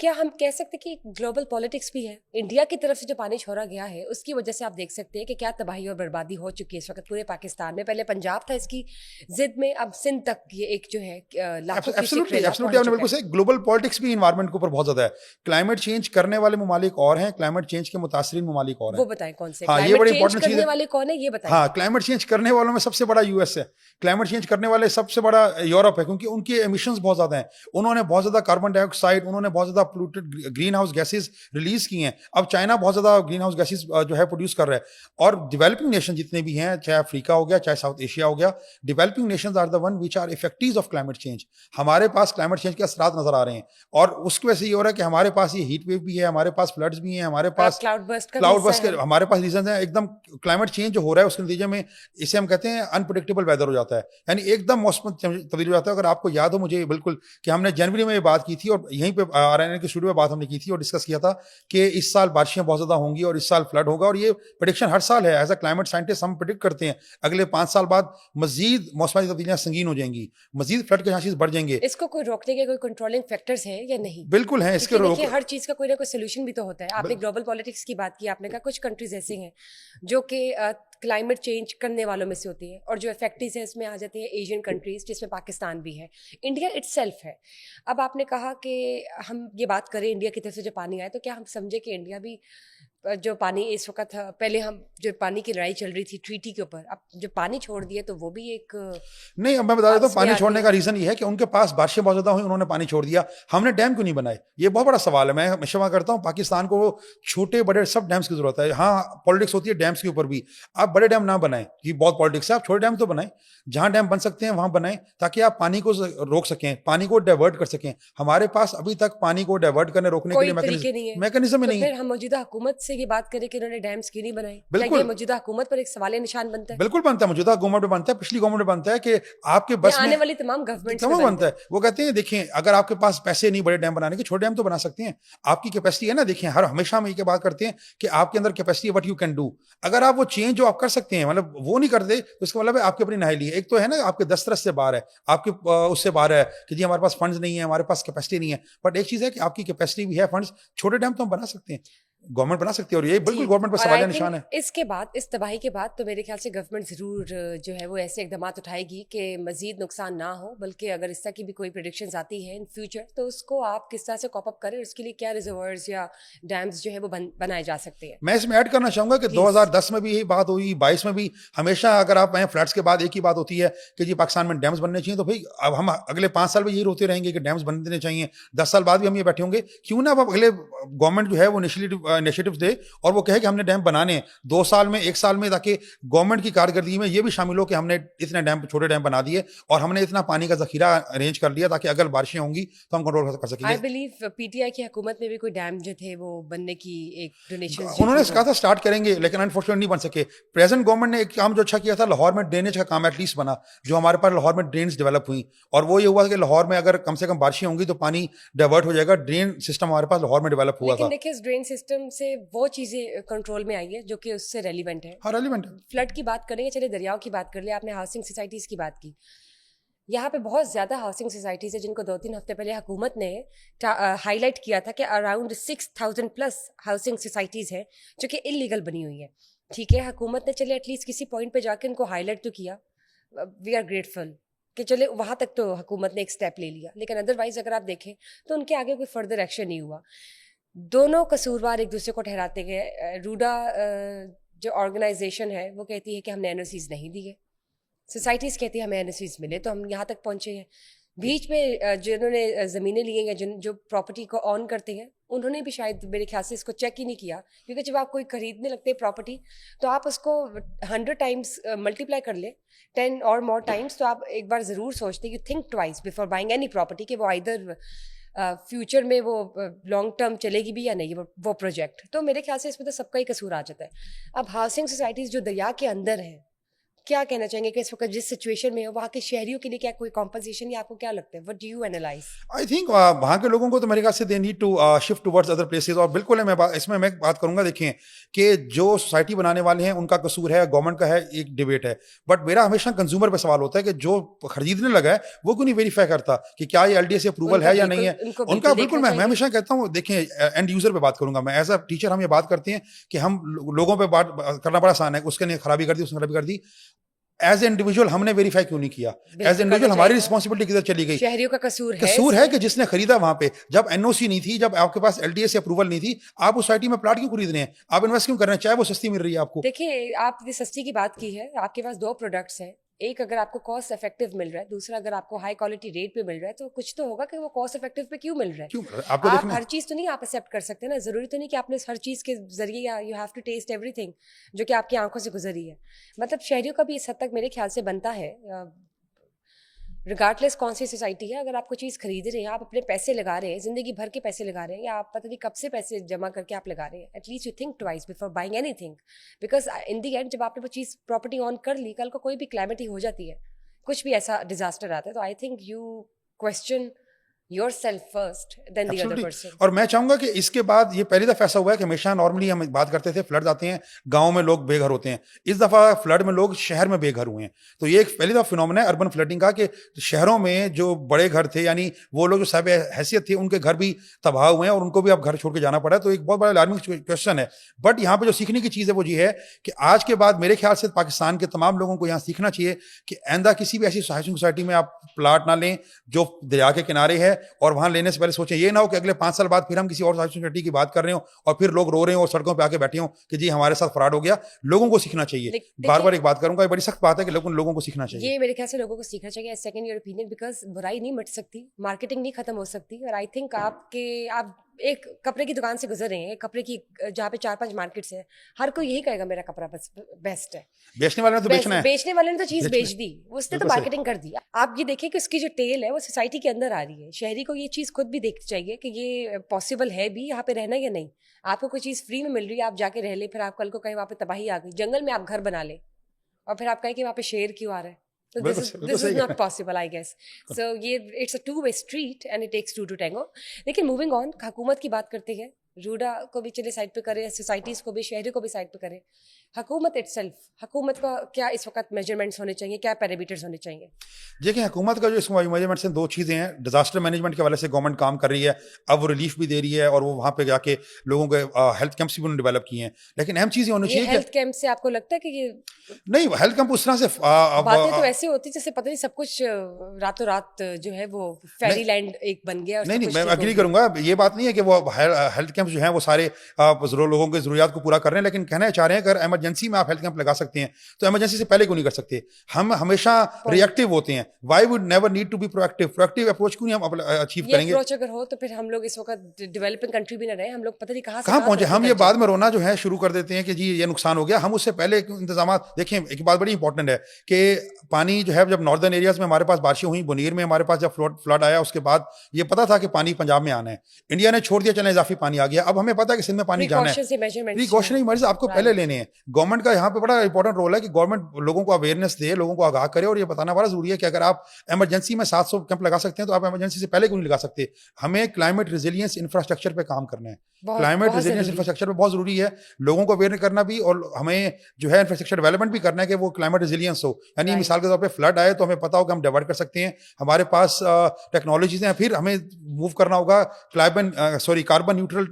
کیا ہم کہہ سکتے کہ گلوبل پالیٹکس بھی ہے؟ انڈیا کی طرف سے جو پانی چھوڑا گیا ہے اس کی وجہ سے آپ دیکھ سکتے ہیں کہ کیا تباہی اور بربادی ہو چکی ہے اس وقت پورے پاکستان میں. پہلے پنجاب تھا اس کی ضد میں, اب سندھ تک یہ ایک جو ہے لاکھوں ایبسلیوٹلی آپ نے بالکل صحیح. گلوبل پالیٹکس بھی انوائرمنٹ کے اوپر بہت زیادہ ہے. کلائمیٹ چینج کرنے والے ممالک اور ہیں, کلائمیٹ چینج کے متاثرین ممالک اور ہیں. وہ بتائیں کون سے ہاں, یہ بڑی چینج امپورٹنٹ چیز کرنے ہے. والے کون ہیں یہ بتائیں. ہاں, کلائمیٹ چینج کرنے والوں میں سب سے بڑا یو ایس ہے. کلائمیٹ چینج کرنے والے سب سے بڑا یورپ ہے, کیونکہ ان کے ایمیشنز بہت زیادہ ہیں. انہوں نے بہت زیادہ کاربن ڈائی آکسائڈ, انہوں نے بہت زیادہ polluted green house gases release کی ہیں. اب چائنا بہت زیادہ گرین ہاؤس گیسز جو ہے پروڈیوس کر رہا ہے. اور ڈیولپنگ نیشن جتنے بھی ہیں, چاہے افریقہ ہو گیا, چاہے ساؤتھ ایشیا ہو گیا, developing nations are the one which are affectees of climate change. ہمارے پاس کلائمیٹ چینج کے اثرات نظر آ رہے ہیں, اور اس کی وجہ سے یہ ہو رہا ہے کہ ہمارے پاس یہ ہیٹ ویو بھی ہے, ہمارے پاس فلڈز بھی ہیں, ہمارے پاس کلاؤڈ برسٹ کے ہمارے پاس ریزنز ہیں. ایک دم کلائمیٹ چینج جو ہو رہا ہے اس کے نتیجے میں اسے ہم کہتے ہیں انپریڈکٹیبل ویدر ہو جاتا ہے, یعنی ایک دم موسم تبدیل ہو جاتا ہے. اگر آپ کو یاد ہو, مجھے بالکل, کہ ہم نے جنوری میں یہ بات کی تھی اور یہیں پہ RNN کے اسٹوڈیو میں بات ہم نے کی تھی اور ڈسکس کیا تھا کہ اس سال بارشیں بہت زیادہ ہوں گی اور اس سال فلڈ ہوگا, اور یہ پریڈکشن ہر سال ہے. ایز اے کلائمیٹ سائنٹسٹ ہم پریڈکٹ کرتے ہیں اگلے 5 سال بعد مزید موسمی تبدیلیاں سنگین ہو جائیں گی, مزید فلڈ کے چانسز بڑھ جائیں گے. اس کو کوئی روکنے کے کوئی کنٹرولنگ فیکٹرز ہیں یا نہیں؟ بالکل ہیں, اس کے ہر چیز کا کوئی نہ کوئی سولوشن بھی تو ہوتا ہے. آپ نے گلوبل پالیٹکس کی بات کی, آپ نے کہا کچھ کنٹریز ایسے ہیں جو کہ کلائمیٹ چینج کرنے والوں میں سے ہوتی ہیں, اور جو افیکٹیز ہیں اس میں آ جاتی ہیں ایشین کنٹریز, جس میں پاکستان بھی ہے, انڈیا اٹ سیلف ہے. اب آپ نے کہا کہ ہم یہ بات کریں انڈیا کی طرف سے جو پانی آئے, تو کیا ہم سمجھے کہ انڈیا بھی جو پانی اس وقت, پہلے ہم جو پانی کی لڑائی چل رہی تھی ٹریٹی کے اوپر, اب جو پانی چھوڑ دیے تو وہ بھی ایک نہیں. اب میں بتا دیتا ہوں, پانی چھوڑنے کا ریزن یہ ہے کہ ان کے پاس بارشیں بہت زیادہ ہوئی, انہوں نے پانی چھوڑ دیا. ہم نے ڈیم کیوں نہیں بنائے, یہ بہت بڑا سوال ہے. میں ہمیشہ کرتا ہوں پاکستان کو چھوٹے بڑے سب ڈیمس کی ضرورت ہے. ہاں, پالیٹکس ہوتی ہے ڈیمس کے اوپر بھی. آپ بڑے ڈیم نہ بنائیں, یہ بہت پالیٹکس ہے. آپ چھوٹے ڈیم تو بنائیں, جہاں ڈیم بن سکتے ہیں وہاں بنائیں, تاکہ آپ پانی کو روک سکیں, پانی کو ڈائیورٹ کر سکیں. ہمارے پاس ابھی تک پانی کو ڈائیورٹ کرنے روکنے کے لیے میکینزم ہی نہیں ہے. پھر ہم موجودہ حکومت سے یہ بات کریں کہ انہوں نے ڈیمس کیوں نہیں بنائی, بالکل موجودہ حکومت پر ایک سوال نشان بنتا ہے. بالکل بنتا ہے, موجودہ گورنمنٹ میں بنتا ہے, پچھلی گورنمنٹ میں بنتا ہے, کہ آپ کے بس آنے والی تمام گورنمنٹ میں بنتا ہے. وہ کہتے ہیں دیکھیں, اگر آپ کے پاس پیسے نہیں بڑے ڈیم بنانے کے, چھوٹے ڈیم تو بنا سکتے ہیں. آپ کی کیپیسٹی ہے نا, دیکھیں ہمیشہ ہم یہ بات کرتے ہیں کہ آپ کے اندر کیپیسٹی ہے, وٹ یو کین ڈو. اگر آپ وہ چینج جو آپ کر سکتے ہیں, مطلب وہ نہیں کرتے, تو اس کا مطلب ہے آپ کی اپنی نااہلی ہے. ایک تو ہے نا آپ کے دسترس سے باہر ہے, آپ کے اس سے باہر ہے کہ جی ہمارے پاس فنڈز نہیں ہے, ہمارے پاس کیپیسٹی نہیں ہے. بٹ ایک چیز ہے کہ آپ کی کیپیسٹی بھی ہے, فنڈز, چھوٹے ڈیم تو ہم بنا سکتے ہیں, گورنمنٹ بنا سکتی ہے. اور یہ بالکل گورنمنٹ پر سوالیہ نشان ہے. اس کے بعد, اس تباہی کے بعد تو میرے خیال سے گورنمنٹ ضرور جو ہے وہ ایسے اقدامات اٹھائے گی کہ مزید نقصان نہ ہو, بلکہ اگر اس طرح کی بھی کوئی پریڈکشنز آتی ہے ان فیوچر, تو اس کو آپ کس طرح سے کوپ اپ کریں, اس کے لیے کیا ریزرورز یا ڈیمز جو ہے وہ بنائے جا سکتے ہیں. میں اس میں ایڈ کرنا چاہوں گا کہ 2010 میں بھی یہی بات ہوئی, 22 میں بھی. ہمیشہ اگر آپ فلڈس کے بعد ایک ہی بات ہوتی ہے کہ جی پاکستان میں ڈیمز بننے چاہیے, تو بھائی اب ہم اگلے 5 سال میں یہی روتے رہیں گے کہ ڈیمز بننے چاہیے. 10 سال بعد بھی ہم یہ بیٹھے ہوں گے, کیوں نہ اب اگلے گورنمنٹ جو ہے وہ انیشیٹوز دے اور وہ کہے کہ ہم نے ڈیم بنانے ہیں 2 سال میں, 1 سال میں, تاکہ گورنمنٹ کی کارکردگی میں یہ بھی شامل ہو کہ ہم نے اتنے ڈیم, چھوٹے ڈیم بنا دیے اور ہم نے اتنا پانی کا ذخیرہ ارینج کر لیا تاکہ اگر بارشیں ہوں گی تو ہم کنٹرول کر سکیں گے. I believe P T I کی حکومت میں بھی کوئی ڈیم جو تھے وہ بننے کی ایک ڈونیشن انہوں نے کہا تھا اسٹارٹ کریں گے, لیکن انفارچونیٹلی نہیں بن سکے. پریزنٹ گورنمنٹ نے ایک کام جو اچھا کیا تھا, لاہور میں ڈرینیج کا کام ایٹ لیسٹ بنا, جو ہمارے پاس لاہور میں ڈرینز ڈیولپ ہوئی, اور وہ یہ ہوا کہ لاہور میں اگر کم سے کم بارشیں ہوں گی تو پانی ڈائیورٹ ہو جائے گا. ڈرین سسٹم ہمارے پاس لاہور میں ڈیولپ ہوا تھا. لیکن دیکھیں اس ڈرین سسٹم سے وہ چیزیں کنٹرول میں آئی ہے جو کہ اس سے ریلیونٹ ہے. ہاں ریلیونٹ ہے. فلڈ کی بات کریں گے, چلے دریاؤں کی بات کر لیں, آپ نے ہاؤسنگ سوسائٹیز کی بات کی. یہاں پہ بہت زیادہ ہاؤسنگ سوسائٹیز ہیں جن کو 2-3 ہفتے پہلے حکومت نے ہائی لائٹ کیا تھا کہ اراؤنڈ 6000+ ہاؤسنگ سوسائٹیز ہیں جو کہ انلیگل بنی ہوئی ہیں. ٹھیک ہے, حکومت نے چلے ایٹ لیسٹ کسی پوائنٹ پہ جا کے ان کو ہائی لائٹ تو کیا, وی آر گریٹفل کہ چلے وہاں تک تو حکومت نے ایک اسٹیپ لے لیا. لیکن ادروائز اگر آپ دیکھیں تو ان کے آگے کوئی فردر ایکشن نہیں ہوا. دونوں قصوروار ایک دوسرے کو ٹھہراتے گئے. روڈا جو آرگنائزیشن ہے وہ کہتی ہے کہ ہم نے این او سیز نہیں دیے, سوسائٹیز کہتی ہے ہمیں این او سیز ملے تو ہم یہاں تک پہنچے ہیں. بیچ میں جنہوں نے زمینیں لی ہیں یا جو پراپرٹی کو آن کرتے ہیں, انہوں نے بھی شاید میرے خیال سے اس کو چیک ہی نہیں کیا, کیونکہ جب آپ کوئی خریدنے لگتے ہیں پراپرٹی تو آپ اس کو 100 ٹائمس ملٹیپلائی کر لیں, 10 اور مور ٹائمس, تو آپ ایک بار ضرور سوچتے ہیں, you think twice before buying any property, کہ وہ آئدر فیوچر میں وہ لانگ ٹرم چلے گی بھی یا نہیں وہ پروجیکٹ. تو میرے خیال سے اس میں تو سب کا ہی قصور آ جاتا ہے. اب ہاؤسنگ سوسائٹیز جو دریا کے اندر ہیں, کیا کہنا چاہیں گے کہ اس وقت جس سچویشن میں ہو وہاں کے شہریوں کے لیے کیا کوئی کمپنسیشن یا آپ کو کیا لگتا ہے؟ What do you analyse? I think وہاں کے لوگوں کو تو میرے خیال سے they need to shift towards other places. اور بالکل ہے میں اس میں بات کروں گا. دیکھیں کہ جو سوسائٹی بنانے والے ہیں ان کا قصور ہے, گورنمنٹ کا ہے, ایک ڈیبیٹ ہے. بٹ میرا ہمیشہ کنزیومر پہ سوال ہوتا ہے کہ جو خریدنے لگا ہے وہ کیوں نہیں ویریفائی کرتا کہ کیا یہ LDA سے اپروول ہے یا نہیں ہے. ان کا بالکل میں ہمیشہ کہتا ہوں, دیکھیں اینڈ یوزر پہ بات کروں گا میں. ایز اے ٹیچر ہم یہ بات کرتے ہیں کہ ہم لوگوں پہ بات کرنا بڑا آسان ہے, اس نے خرابی کر دی, اس نے خرابی کر دی. ایز اے انڈیویجول ہم نے ویریفائی کیوں نہیں کیا؟ ایز اے انڈیویجول ہماری رسپانسبلٹی کدھر چلی گئی؟ شہریوں کا قصور ہے کہ جس نے خریدا وہاں پہ جب NOC نہیں تھی, جب آپ کے پاس LDA سے اپروول نہیں تھی, آپ اس سوسائٹی میں پلاٹ کیوں خرید رہے ہیں؟ آپ انویسٹ کیوں کر رہے ہیں چاہے وہ سستی مل رہی ہے آپ کو؟ دیکھیں آپ نے سستی کی بات کی ہے, آپ کے پاس دو پروڈکٹس ہیں, ایک اگر آپ کو کاسٹ افیکٹو مل رہا ہے, دوسرا اگر آپ کو ہائی کوالٹی ریٹ پہ مل رہا ہے, تو کچھ تو ہوگا کہ وہ کاسٹ افیکٹو پہ کیوں مل رہا ہے. آپ ہر چیز تو نہیں آپ ایکسیپٹ کر سکتے نا, ضروری تو نہیں کہ آپ نے ہر چیز کے ذریعے you have to test every thing کہ آپ کی آنکھوں سے گزری ہے. مطلب شہریوں کا بھی اس حد تک میرے خیال سے بنتا ہے, ریگارڈلیس کون سی سوسائٹی ہے, اگر آپ کو چیز خرید رہے ہیں, آپ اپنے پیسے لگا رہے ہیں, زندگی بھر کے پیسے لگا رہے ہیں, یا آپ پتہ نہیں کب سے پیسے جمع کر کے آپ لگا رہے ہیں, at least you think twice before buying anything, because in the end جب آپ نے وہ چیز پراپرٹی آن کر لی, کل کو کوئی بھی کلیمٹی ہو جاتی ہے, کچھ بھی ایسا ڈیزاسٹر آتا ہے, تو I think you question yourself first than the other person. اور میں چاہوں گا کہ اس کے بعد یہ پہلی دفعہ ایسا ہوا ہے کہ ہمیشہ نارملی ہم بات کرتے تھے فلڈ آتے ہیں گاؤں میں لوگ بے گھر ہوتے ہیں, اس دفعہ فلڈ میں لوگ شہر میں بے گھر ہوئے ہیں. تو یہ ایک پہلی دفعہ فینومنا ہے اربن فلڈنگ کا کہ شہروں میں جو بڑے گھر تھے, یعنی وہ لوگ جو صاحب حیثیت تھے, ان کے گھر بھی تباہ ہوئے ہیں اور ان کو بھی اب گھر چھوڑ کے جانا پڑا ہے. تو ایک بہت بڑا الارمنگ کویشچن ہے. بٹ یہاں پہ جو سیکھنے کی چیز ہے وہ یہ ہے کہ آج کے بعد میرے خیال سے پاکستان کے تمام لوگوں کو یہاں سیکھنا چاہیے کہ آئندہ کسی بھی ایسی سوسائٹی میں آپ پلاٹ نہ لیں جو دریا کے کنارے ہے, اور وہاں لینے سے پہلے سوچیں یہ نہ ہو کہ اگلے 5 سال بعد پھر ہم کسی اور سوسائٹی کی بات کر رہے ہوں اور پھر لوگ رو رہے ہوں اور سڑکوں پہ آ کے بیٹھے ہوں کہ جی ہمارے ساتھ فراڈ ہو گیا. لوگوں کو سیکھنا چاہیے. بار بار ایک بات کروں گا, یہ بڑی سخت بات ہے کہ لوگوں کو سیکھنا چاہیے. یہ میرے خیال سے لوگوں کو سیکھنا چاہیے. سیکنڈ ایئر اوپینین, بیکاز برائی نہیں مٹ سکتی, مارکیٹنگ نہیں ختم ہو سکتی. اور آئی تھنک آپ ایک کپڑے کی دکان سے گزر رہے ہیں, کپڑے کی جہاں پہ 4-5 مارکیٹس ہیں, ہر کوئی یہی کہے گا میرا کپڑا بیسٹ ہے. بیچنے والے نے تو بیچنا ہے, بیچنے والے نے تو چیز بیچ دی, اس نے تو مارکیٹنگ کر دی. آپ یہ دیکھیں کہ اس کی جو ٹیل ہے وہ سوسائٹی کے اندر آ رہی ہے. شہری کو یہ چیز خود بھی دیکھنی چاہیے کہ یہ پاسبل ہے بھی یہاں پہ رہنا یا نہیں. آپ کو کوئی چیز فری میں مل رہی ہے, آپ جا کے رہ لیں, پھر آپ کل کو کہیں وہاں پہ تباہی آ گئی, جنگل میں آپ گھر بنا لیں, اور پھر آپ کہیں کہ وہاں پہ شیر کیوں آ رہا ہے. So this is not possible, I guess. So it's a two-way street and it takes two to tango. لیکن moving on, حکومت کی بات کرتے ہیں. روڈا کو بھی چلے سائڈ پہ کرے, سوسائٹیز کو بھی, شہریوں کو بھی سائڈ پہ کرے. حکومت اٹ سیلف, حکومت کا کیا اس وقت میجرمنٹس ہونے چاہیے, کیا پیرامیٹرز ہونے چاہیے؟ دیکھیں حکومت کا جو اس میجرمنٹس ہیں 2 چیزیں ہیں. ڈیزاسٹر مینجمنٹ کے حوالے سے گورنمنٹ کام کر رہی ہے, اب وہ ریلیف بھی دے رہی ہے, اور وہ وہاں پہ جا کے لوگوں کے ہیلتھ کیمپس بھی انہوں نے ڈیولپ کیے ہیں. لیکن اہم چیز یہ ہونی چاہیے کہ ہیلتھ کیمپ سے آپ کو لگتا ہے کہ یہ نہیں, ہیلتھ کیمپ اس طرح سے باتیں تو ایسے ہوتی جیسے پتہ نہیں سب کچھ راتوں رات جو ہے وہ فیری لینڈ ایک بن گیا. نہیں, میں اگری کروں گا, یہ بات نہیں ہے کہ وہ ہیلتھ کیمپ جو ہیں وہ سارے لوگوں کے ضروریات کو پورا کر رہے ہیں, لیکن کہنا چاہ رہے ہیں اگر ایمرجنسی میں آپ ہیلتھ کیمپ لگا سکتے ہیں تو ایمرجنسی سے پہلے کیوں نہیں کر سکتے؟ ہم ہمیشہ ری ایکٹیو ہوتے ہیں. Why would never need to be proactive approach کیوں نہیں ہم اچیو کریں گے؟ اپروچ اگر ہو تو پھر ہم لوگ اس وقت ڈیولپنگ کنٹری بھی نہ رہے, ہم لوگ پتہ نہیں کہاں پہنچے. ہم یہ بعد میں رونا جو ہے شروع کر دیتے ہیں کہ جی یہ نقصان ہو گیا. ہم اس سے پہلے انتظامات دیکھیں. ایک بات بڑی امپورٹنٹ ہے کہ پانی جو ہے جب ناردرن ایریاز میں ہمارے پاس بارشیں ہوئیں, بنیر میں ہمارے پاس جب فلڈ آیا, اس کے بعد یہ پتا تھا کہ پانی پنجاب میں آنا ہے, انڈیا نے چھوڑ دیا, چلیں اضافی پانی آ گیا. اب ہمیں پتا ہے کہ سندھ میں پانی جانا ہے. پریکاشنری میجرز آپ کو پہلے لینے ہیں. گورنمنٹ کا یہاں پہ بڑا امپورٹنٹ رول ہے کہ گورنمنٹ لوگوں کو اویئرنیس دے, لوگوں کو آگاہ کرے, اور یہ بتانا بڑا ضروری ہے کہ اگر آپ ایمرجنسی میں 700 کیمپ لگا سکتے ہیں تو آپ ایمرجنسی سے پہلے کیوں نہیں لگا سکتے؟ ہمیں کلائمیٹ ریزیلینس انفراسٹرکچر پہ کام کرنا ہے. کلائمیٹ ریزیلینس انفراسٹرکچر پہ بہت ضروری ہے لوگوں کو اویئر کرنا بھی, اور ہمیں جو ہے انفراسٹرکچر ڈیولپمنٹ بھی کرنا ہے کہ وہ کلائمیٹ ریزیلینس ہو. یعنی مثال کے طور پہ فلڈ آئے تو ہمیں پتا ہو کہ ہم ڈیورٹ کر سکتے ہیں, ہمارے پاس ٹیکنالوجیز ہیں. پھر ہمیں موو کرنا ہوگا کاربن نیوٹرل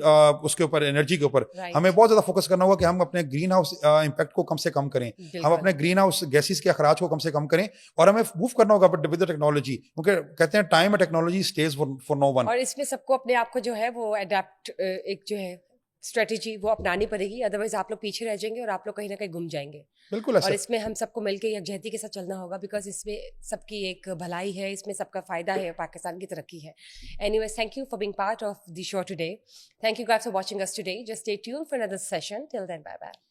اس کے اوپر, انرجی کے اوپر ہمیں بہت زیادہ فوکس کرنا ہوگا کہ ہم اپنے گرین ہاؤس امپیکٹ کو کم سے کم کریں, ہم اپنے گرین ہاؤس گیسز کے اخراج کو کم سے کم کریں, اور ہمیں موو کرنا ہوگا ود ٹیکنالوجی, کیونکہ کہتے ہیں time and technology stays for no one. اور اس میں سب کو اپنے آپ کو جو ہے وہ اڈیپٹ, ایک جو ہے اسٹریٹجی وہ اپنانی پڑے گی, ادروائز آپ لوگ پیچھے رہ جائیں گے اور آپ لوگ کہیں نہ کہیں گم جائیں گے. بالکل. اور اس میں ہم سب کو مل کے یکجہتی کے ساتھ چلنا ہوگا, بیکاز اس میں سب کی ایک بھلائی ہے, اس میں سب کا فائدہ ہے, پاکستان کی ترقی ہے. Anyways, thank you for being part of the show today. Thank you guys for watching اس today. Just stay tuned for another session. Till then, bye bye.